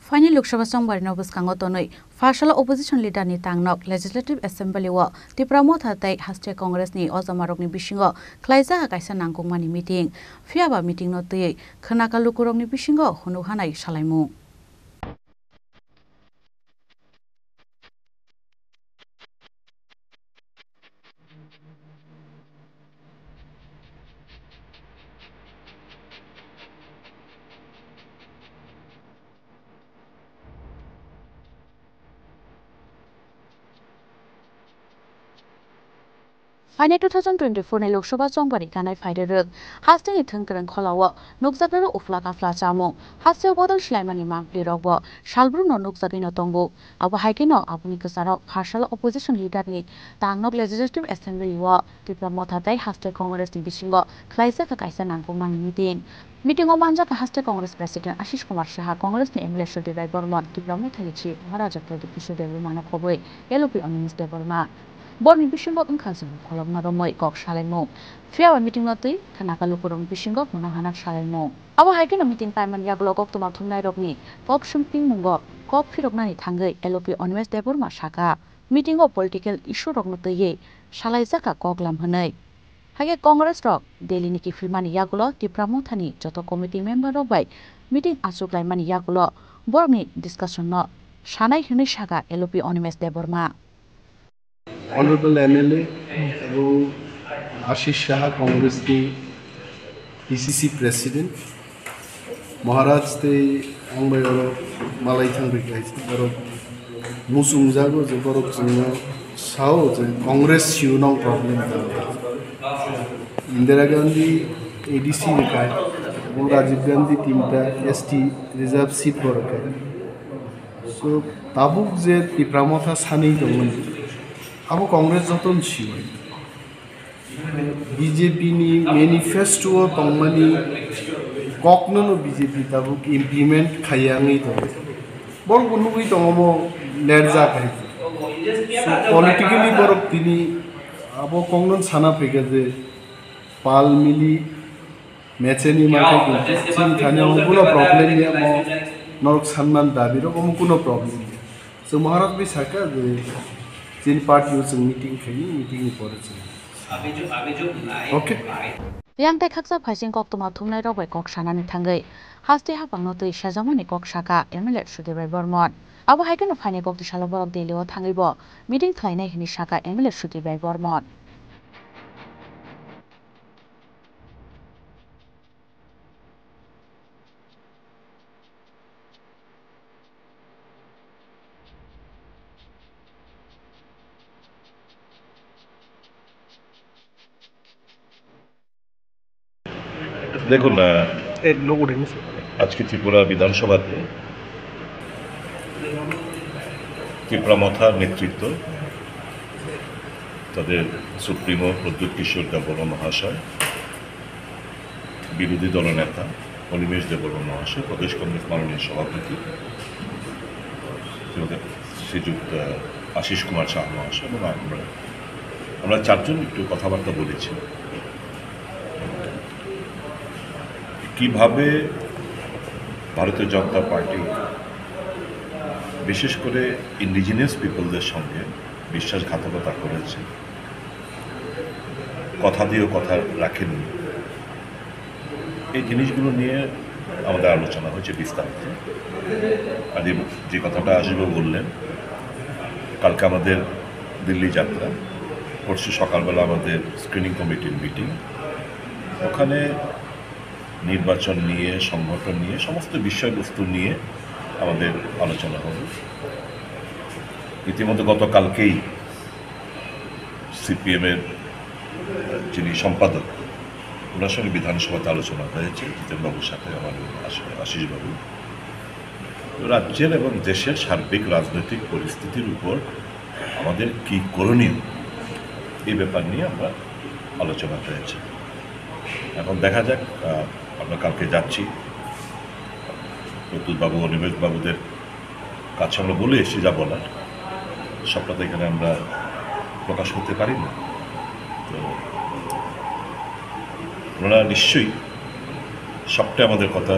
Final Lok Sabha Songbar Nobus Kangotonoi, Fashala Opposition Leader ni Tangnok, Legislative Assembly wa, Tipramo Tatai, Haste Congress ni Ozamarok ni Bishingo, Klaiza Kaisa Nangkongmani meeting, Fiaba meeting no tui, Kanaka Lukurong ni Bishingo, Hunuhanai Shalaimu. Final 2024 ni Lok Sabha Songbari kanai faidere haste ni thengkrang kholawo nokjakro uflaka flachamo haste bodol shlaimani mangpli rogbo shalbru no nokjagi no tongo abo haikeno abuni kasaro Fashala Opposition Leader ni Tangnok Legislative Assembly wa tipra mothatai haste Congress ni bisingo khlaisa ka kaisa nangkongmani meeting o manjak haste Congress President Ashish Kumar Saha Congress ni MLA Shoti Rai Borma tipra mothachi Maharaja Pradeep Kishore Dev mana khoboi LOP Onimis Dev Borma Borni Bishingo Unkansu, Kolomna Romoi Kok Shalemo. Fiawa meeting noti, Kanaka Lukurum Bishingo, Munahanak Shalemo. Our hiking meeting time and Yaglok to Matunai Rogni, Kok Shumping Mungo, Kok Pirogni Tangai, LOP Onwest Debor Mashaka. Meeting of political issue Rognote Ye, Shalaizaka Koklam Hanai. Hage Congress Rock, Daily Niki Filmani Yagulo, Tipramotani, Joto Committee member Robai, meeting Asuklai Mani Yagulo, Borni discussion not. Shanai Hunishaka, LOP Onwest Deborma. Honorable MLA and Ashish Shah, Congress के PCC President, Maharaj ते आंबाय और मालाय थांबाय गायसे और मुसुं जागो जो बरक जोंना साव जो कांग्रेस सिउनाव प्रॉब्लम इंदिरा गांधी ADC निकाय और राजीव गांधी टीमटा ST रिजर्व सीट बरकाय so ताबुक जे तिप्रामथा सानै दंमोन Abo Congress Zoton Shiva BJP ni manifesto Tongmani Kokno BJP Tabuk implement Kayangi Bon Kunui Tomo Lerza Kai. So politically Borok Tini Abo Kongnon Sana Pegade Pal Mili Mecheni Maka Sin Tanya Mukuno problem ya mo Norok Sanman Dabiro Mukuno problem. So Maharaj Bisaka Tin part using meeting Okay. Yang Texas Passing Kok to Matumai Robe Kok Shanan Tangai. Haste Hapang not to Shazamani Kok Shaka, Emily Shudi Vermont. Our hiking of Hane Kok to Shalabo of Delio Tangibo, meeting Kleine Hinishaka, Emily Shudi Vermont. দেখুন আজকে ত্রিপুরা বিধানসভাতে ত্রিপুরামথার নেতৃত্ব তাদের supremo Pradyut কিশোর দেববর্মা মহাশয় বিরোধী দলনেতা অনিমেষ দেববর্মা মহাশয় প্রদেশ কংগ্রেস মাননীয় সভাপতি শ্রীযুক্ত আশিস কুমার সাহা মহাশয় এবং আমরা চারজন একটু কথাবার্তা বলেছি কিভাবে ভারতীয় জনতা পার্টি বিশেষ করে ইন্ডিজিনিয়াস পিপলদের সঙ্গে বিশ্বাসঘাতকতা করেছে কথা দিয়েও কথা রাখেননি এই জিনিসগুলো নিয়ে আমাদের আলোচনা হয়েছে বিস্তারিত আর যে কথাটা আসবে বললেন কালকে আমাদের দিল্লি যাত্রা পরশু সকালবেলা আমাদের স্ক্রিনিং কমিটির মিটিং ওখানে নির্বাচন নিয়ে সংগঠন নিয়ে সমস্ত বিষয়বস্তু নিয়ে আমাদের আলোচনা হবে ইতিমধ্যে গতকালকেই সিপিএমের যিনি সম্পাদক ওনার সঙ্গে বিধানসভাতে আলোচনা হয়েছে জিতেনবাবুর সাথে আমাদের আশিসবাবু রাজ্যের এবং দেশের সার্বিক রাজনৈতিক পরিস্থিতির উপর আমাদের কী করণীয় এই ব্যাপার নিয়ে আমরা আলোচনা হয়েছে এখন দেখা যাক আমরা কালকে যাচ্ছি প্রদ্যুৎবাবু অনিমেষ বাবুদের কাছে আমরা বলে এসেছি যা বলার সবটা তো এখানে আমরা প্রকাশ করতে পারি না তো ওনারা নিশ্চয়ই সবটা আমাদের কথা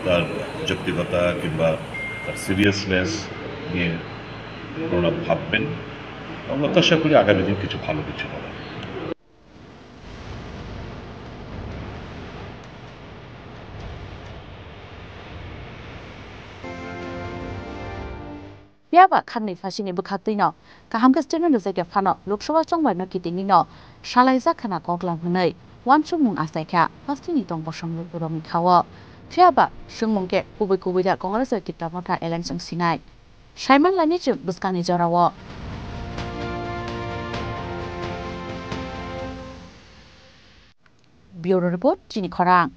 তার যৌক্তিকতা কিংবা তার সিরিয়াসনেস নিয়ে ওনারা ভাববেন এবং প্রত্যাশা করি আগামী দিন কিছু ভালো কিছু হবে। Biaba khanni phasini bukhatino kaham kasteno nozeke phano Loksawa chongbai no kitinino shalaisa khana koklang hnei wansumung asaikha phastini tong bosong romi khawo Biaba shungmungke kubui da Congress kitapotha election sinai Shaiman lani chu buskani jorawo Bureau report Jini Khorang